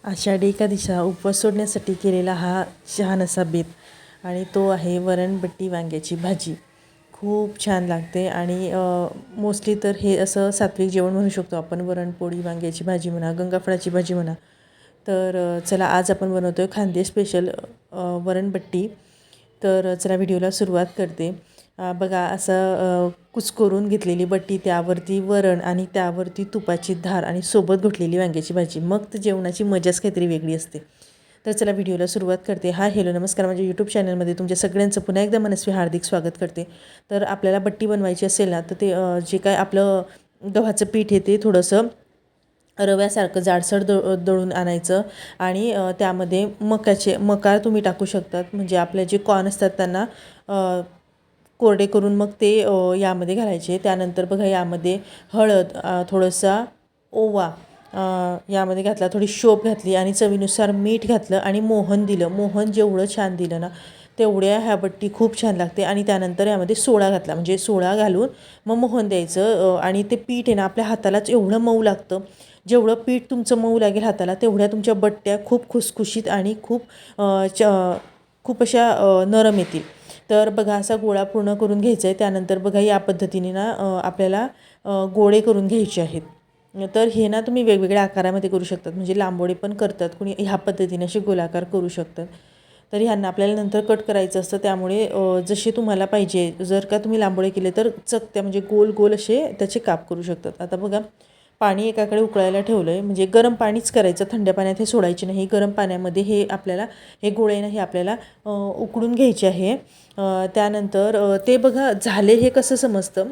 आषाढी एकादशीचा उपवास सोडण्यासाठी केलेला हा छान असा बेत आणि तो आहे वरणबट्टी वांग्याची भाजी. खूप छान लागते आणि मोस्टली तर हे असं सात्विक जेवण म्हणू शकतो आपण. वरणपोळी, वांग्याची भाजी म्हणा, गंगाफळाची भाजी म्हणा. तर चला आज आपण बनवतो आहे खानदेश स्पेशल वरणबट्टी. तर चला व्हिडिओला सुरुवात करते. बघा असं कुस्करून घेतलेली बट्टी, त्यावरती वरण आणि त्यावरती तुपाची धार आणि सोबत घोटलेली वांग्याची भाजी. मग तर जेवणाची मजाच काहीतरी वेगळी असते. तर चला व्हिडिओला सुरुवात करते. हॅलो नमस्कार, माझ्या यूट्यूब चॅनलमध्ये तुमच्या सगळ्यांचं पुन्हा एकदा मनस्वी हार्दिक स्वागत करते. तर आपल्याला बट्टी बनवायची असेल ना तर ते जे काय आपलं गव्हाचं पीठ आहे ते थोडंसं रव्यासारखं जाडसर दळून आणायचं आणि त्यामध्ये मकार तुम्ही टाकू शकतात. म्हणजे आपले जे कॉर्न असतात त्यांना कोरडे करून मग ते यामध्ये घालायचे. त्यानंतर बघा यामध्ये हळद, थोडासा ओवा यामध्ये घातला, थोडी शोप घातली आणि चवीनुसार मीठ घातलं आणि मोहन दिलं. मोहन जेवढं छान दिलं ना तेवढ्या ह्या बट्टी खूप छान लागते. आणि त्यानंतर यामध्ये सोडा घातला, म्हणजे सोडा घालून मग मोहन द्यायचं. आणि ते पीठ आहे ना आपल्या हातालाच एवढं मऊ लागतं. जेवढं पीठ तुमचं मऊ लागेल हाताला तेवढ्या तुमच्या बट्ट्या खूप खुसखुशीत आणि खूप अशा नरम येतील. तर बघा असा गोळा पूर्ण करून घ्यायचा आहे. त्यानंतर बघा या पद्धतीने ना आपल्याला गोळे करून घ्यायचे आहेत. तर हे ना तुम्ही वेगवेगळ्या आकारामध्ये करू शकतात. म्हणजे लांबोळे पण करतात, कुणी ह्या पद्धतीने असे गोलाकार करू शकतात. तर ह्यांना आपल्याला नंतर कट करायचं असतं. त्यामुळे जसे तुम्हाला पाहिजे, जर का तुम्ही लांबोळे केले तर चकत्या म्हणजे गोल गोल असे त्याचे काप करू शकतात. आता बघा पाणी एकाकडे उकळायला ठेवलं आहे. म्हणजे गरम पाणीच करायचं, थंड पाण्यात हे सोडायचे नाही. गरम पाण्यामध्ये हे गोळे ना हे आपल्याला उकळून घ्यायचे आहे. त्यानंतर ते बघा झाले हे कसं समजतं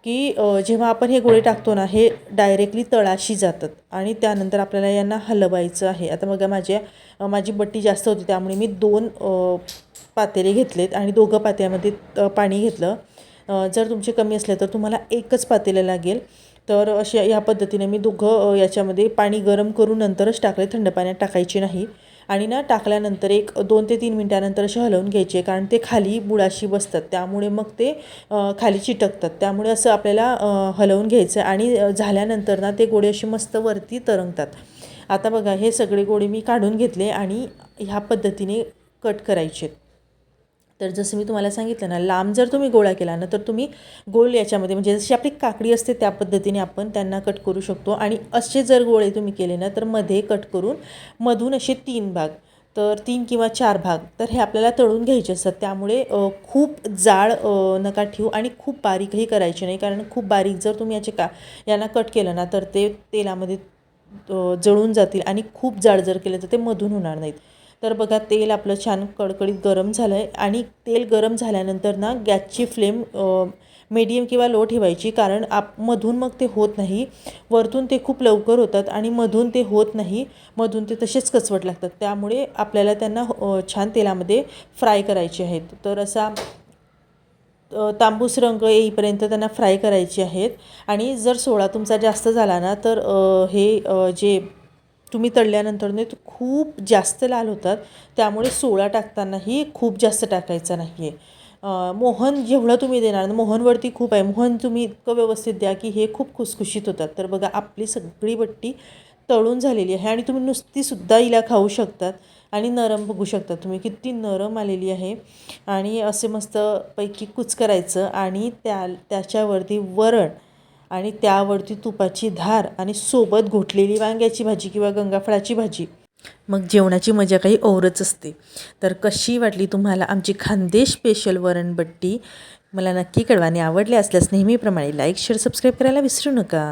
की जेव्हा आपण हे गोळे टाकतो ना हे डायरेक्टली तळाशी जातात आणि त्यानंतर आपल्याला यांना हलवायचं आहे. आता बघा माझी बट्टी जास्त होती त्यामुळे मी 2 पातेले घेतलेत आणि दोघं पात्यामध्ये पाणी घेतलं. जर तुमचे कमी असले तर तुम्हाला एकच पातेलं लागेल. तर अशा या पद्धतीने मी दोघं याच्यामध्ये पाणी गरम करून नंतरच टाकले, थंड पाण्यात टाकायचे नाही. आणि ना टाकल्यानंतर 2 ते 3 मिनटानंतर असे हलवून घ्यायचे, कारण ते खाली बुडाशी बसतात त्यामुळे मग ते खाली चिटकतात. त्यामुळे असं आपल्याला हलवून घ्यायचं आणि झाल्यानंतर ना ते गोळे असे मस्त वरती तरंगतात. आता बघा हे सगळे गोळे मी काढून घेतले आणि ह्या पद्धतीने कट करायचे. तर जसं मी तुम्हाला सांगितलं ना, लांब जर तुम्ही गोळा केला ना तर तुम्ही गोल याच्यामध्ये म्हणजे जशी आपली काकडी असते त्या पद्धतीने आपण त्यांना कट करू शकतो. आणि असे जर गोळे तुम्ही केले ना तर मध्ये कट करून मधून असे 3 भाग, तर 3 किंवा 4 भाग तर हे आपल्याला तळून घ्यायचे असतात. त्यामुळे खूप जाड नका ठेवू आणि खूप बारीकही करायचे नाही, कारण खूप बारीक जर तुम्ही यांना कट केलं ना तर ते तेलामध्ये जळून जातील आणि खूप जाड जर केलं तर ते मधून होणार नाहीत. तर बघा तेल आपलं छान कडकडीत गरम झालं आहे आणि तेल गरम झाल्यानंतर ना गॅसची फ्लेम मीडियम किंवा लो ठेवायची, कारण मधून मग ते होत नाही. वरतून ते खूप लवकर होतात आणि मधून ते होत नाही, मधून ते तसेच कचवट लागतात. त्यामुळे आपल्याला त्यांना छान तेलामध्ये फ्राय करायचे आहेत. तर असा तांबूस रंग येईपर्यंत त्यांना फ्राय करायचे आहेत. आणि जर सोडा तुमचा जास्त झाला ना तर जे तुम्ही तळल्यानंतर ते खूप जास्त लाल होतात. त्यामुळे सोडा टाकतानाही खूप जास्त टाकायचा नाही आहे. मोहन जेवढं तुम्ही देणार ना, मोहनवरती खूप आहे. मोहन तुम्ही इतकं व्यवस्थित द्या की हे खूप खुसखुशीत होतात. तर बघा आपली सगळी बट्टी तळून झालेली आहे आणि तुम्ही नुसतीसुद्धा हिला खाऊ शकतात. आणि नरम बघू शकता तुम्ही किती नरम आलेली आहे. आणि असे मस्तपैकी करायचं आणि त्याच्यावरती वरण आणि त्यावरती तुपाची धार आणि सोबत घोटलेली वांग्याची भाजी किंवा गंगाफळाची भाजी. मग जेवणाची मजा काही औरच असते. तर कशी वाटली तुम्हाला आमची खानदेश स्पेशल वरणबट्टी मला नक्की कळवा. आणि आवडले असल्यास नेहमीप्रमाणे लाईक, शेअर, सबस्क्राईब करायला विसरू नका.